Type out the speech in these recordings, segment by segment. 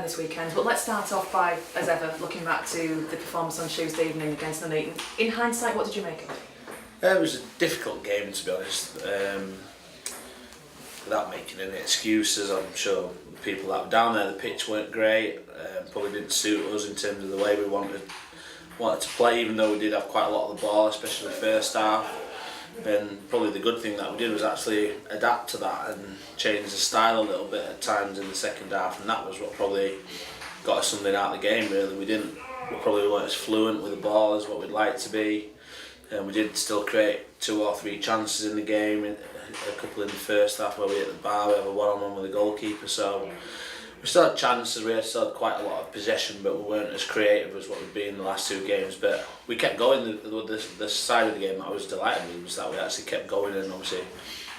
this weekend, but let's start off by, as ever, looking back to the performance on Tuesday evening against Nuneaton. In hindsight, what did you make of it? It was a difficult game, to be honest. Without making any excuses, I'm sure the people that were down there, the pitch weren't great. Probably didn't suit us in terms of the way we wanted to play, even though we did have quite a lot of the ball, especially the first half. And probably the good thing that we did was actually adapt to that and change the style a little bit at times in the second half, and that was what probably got us something out of the game. Really, we probably weren't as fluent with the ball as what we'd like to be, and we did still create 2 or 3 chances in the game. A couple in the first half where we hit the bar, we have a one-on-one with the goalkeeper, so we still had chances, we still had quite a lot of possession, but we weren't as creative as what we'd been in the last 2 games. But we kept going. The side of the game that I was delighted with was that we actually kept going, and obviously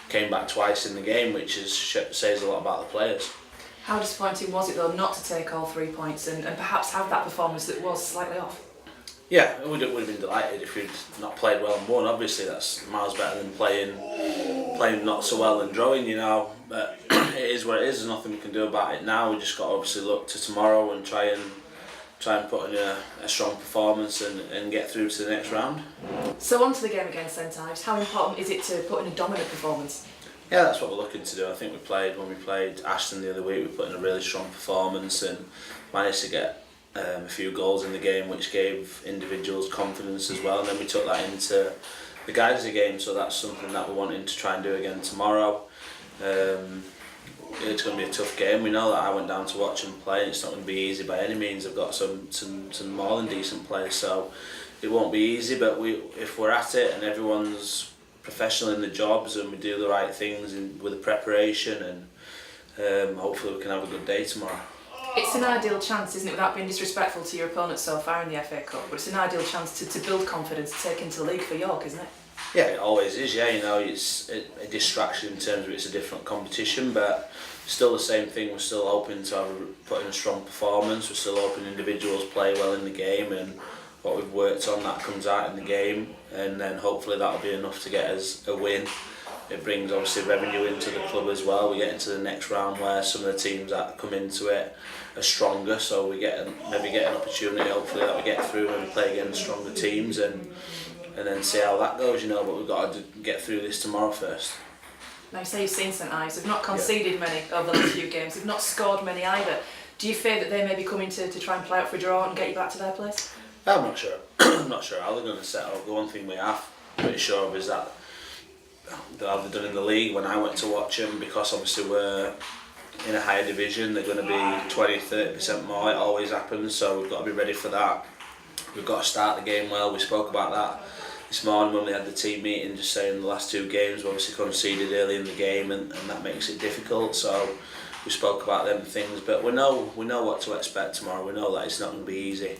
came back twice in the game, which says a lot about the players. How disappointing was it though not to take all 3 points and perhaps have that performance that was slightly off? Yeah, we would have been delighted if we'd not played well and won. Obviously that's miles better than playing not so well and drawing, you know. But it is what it is. There's nothing we can do about it now. We just got to obviously look to tomorrow and try and put in a strong performance and get through to the next round. So on to the game against St Ives. How important is it to put in a dominant performance? Yeah, that's what we're looking to do. I think when we played Ashton the other week, we put in a really strong performance and managed to get a few goals in the game, which gave individuals confidence as well. And then we took that into the Guiseley game, so that's something that we're wanting to try and do again tomorrow. It's going to be a tough game. We know that. I went down to watch them play, and it's not going to be easy by any means. I've got some more than decent players, so it won't be easy. But if we're at it and everyone's professional in the jobs and we do the right things with the preparation, and hopefully we can have a good day tomorrow. It's an ideal chance, isn't it, without being disrespectful to your opponents so far in the FA Cup, but it's an ideal chance to build confidence, to take into the league for York, isn't it? Yeah, it always is, yeah. You know, it's a distraction in terms of it's a different competition, but still the same thing. We're still hoping to put in a strong performance. We're still hoping individuals play well in the game, and what we've worked on, that comes out in the game, and then hopefully that'll be enough to get us a win. It brings obviously revenue into the club as well. We get into the next round where some of the teams that come into it are stronger, so we maybe get an opportunity hopefully that we get through and play against stronger teams and then see how that goes, you know. But we've got to get through this tomorrow first. Now you say you've seen St Ives, they've not conceded many over the last few games, they've not scored many either. Do you fear that they may be coming to try and play out for a draw and get you back to their place? I'm not sure. I'm not sure how they're going to set up. The one thing we are pretty sure of is that how they've done in the league when I went to watch them, because obviously we're in a higher division, they're going to be 20-30% more. It always happens, so we've got to be ready for that. We've got to start the game well. We spoke about that this morning when we had the team meeting, just saying the last 2 games we obviously conceded early in the game, and that makes it difficult. So we spoke about them things, but we know what to expect tomorrow. We know that it's not going to be easy.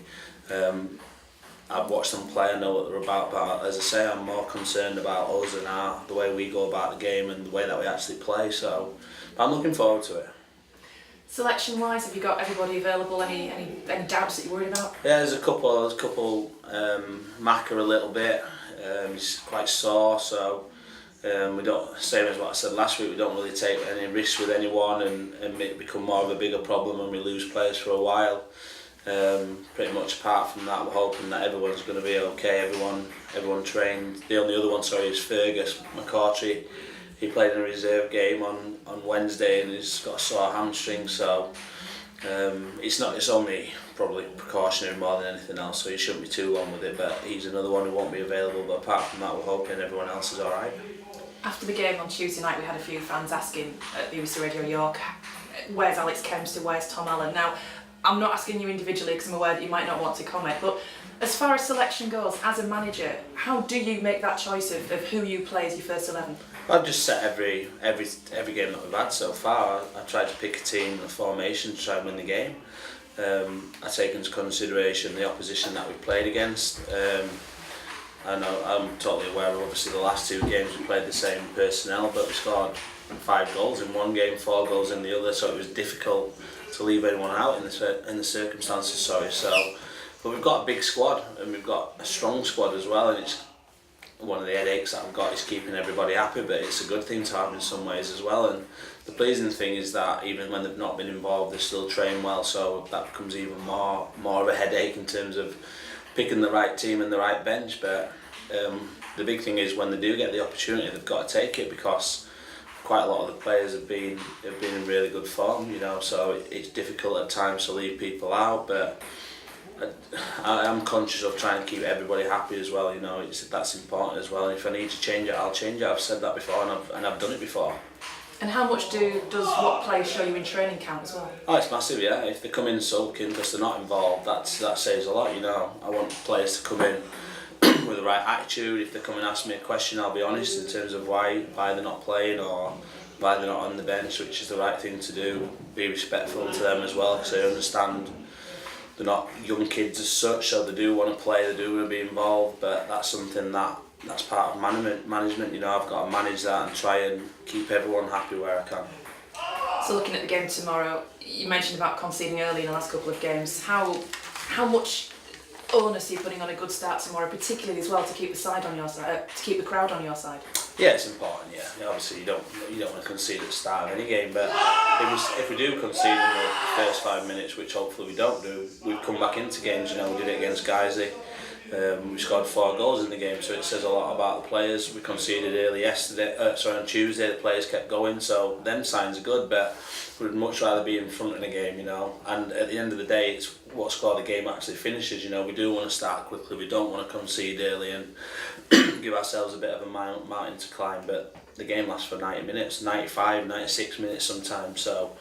I've watched them play, I know what they're about, but as I say, I'm more concerned about us and the way we go about the game and the way that we actually play. So I'm looking forward to it. Selection-wise, have you got everybody available? Any doubts that you're worried about? Yeah, there's a couple. Maka a little bit. He's quite sore, so we don't. Same as what I said last week. We don't really take any risks with anyone, and it become more of a bigger problem when we lose players for a while. Pretty much apart from that, we're hoping that everyone's going to be okay. Everyone trained. The only other one, is Fergus McCautry. He played in a reserve game on Wednesday and he's got a sore hamstring, so it's only probably precautionary more than anything else, so he shouldn't be too long with it, but he's another one who won't be available. But apart from that, we're hoping everyone else is alright. After the game on Tuesday night, we had a few fans asking at BBC Radio York, where's Alex Kempster, where's Tom Allen? Now, I'm not asking you individually because I'm aware that you might not want to comment, but as far as selection goes, as a manager, how do you make that choice of who you play as your first 11? I've just set every game that we've had so far. I tried to pick a team and a formation to try and win the game. I take into consideration the opposition that we played against. I know I'm totally aware of obviously the last 2 games we played the same personnel, but we scored 5 goals in one game, 4 goals in the other, so it was difficult to leave anyone out in the circumstances. But we've got a big squad and we've got a strong squad as well, and one of the headaches that I've got is keeping everybody happy, but it's a good thing to have in some ways as well. And the pleasing thing is that even when they've not been involved, they still train well, so that becomes even more of a headache in terms of picking the right team and the right bench. But the big thing is when they do get the opportunity, they've got to take it, because quite a lot of the players have been in really good form, you know, so it's difficult at times to leave people out, but I am conscious of trying to keep everybody happy as well, you know, that's important as well. And if I need to change it, I'll change it. I've said that before, and I've done it before. And how much does what players show you in training camp as well? Oh, it's massive, yeah. If they come in sulking because they're not involved, that says a lot, you know. I want players to come in with the right attitude. If they come and ask me a question, I'll be honest in terms of why they're not playing or why they're not on the bench, which is the right thing to do. Be respectful to them as well, because I understand they're not young kids as such, so they do want to play, they do want to be involved, but that's something that's part of management, you know. I've got to manage that and try and keep everyone happy where I can. So looking at the game tomorrow, you mentioned about conceding early in the last couple of games. How much onus are you putting on a good start tomorrow, particularly as well to keep the side on your side, to keep the crowd on your side? Yeah, it's important. Yeah, obviously you don't want to concede at the start of any game, but if we do concede in the first 5 minutes, which hopefully we don't do, we've come back into games. You know, we did it against Guiseley. We scored 4 goals in the game, so it says a lot about the players. We conceded early on Tuesday. The players kept going, so them signs are good. But we'd much rather be in front in a game, you know. And at the end of the day, it's what score the game actually finishes. You know, we do want to start quickly. We don't want to concede early and give ourselves a bit of a mountain to climb. But the game lasts for 90 minutes, 95, 96 minutes sometimes. So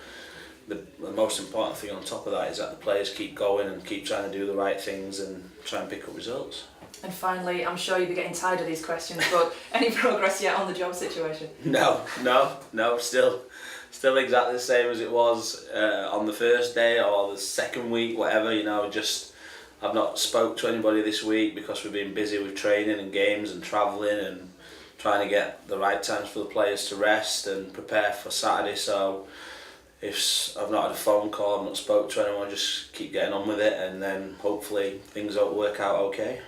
the most important thing on top of that is that the players keep going and keep trying to do the right things and try and pick up results. And finally, I'm sure you'll be getting tired of these questions, but any progress yet on the job situation? No, still exactly the same as it was on the first day or the second week, whatever, you know. I've not spoke to anybody this week because we've been busy with training and games and travelling and trying to get the right times for the players to rest and prepare for Saturday. So if I've not had a phone call, I've not spoke to anyone, just keep getting on with it, and then hopefully things will work out okay.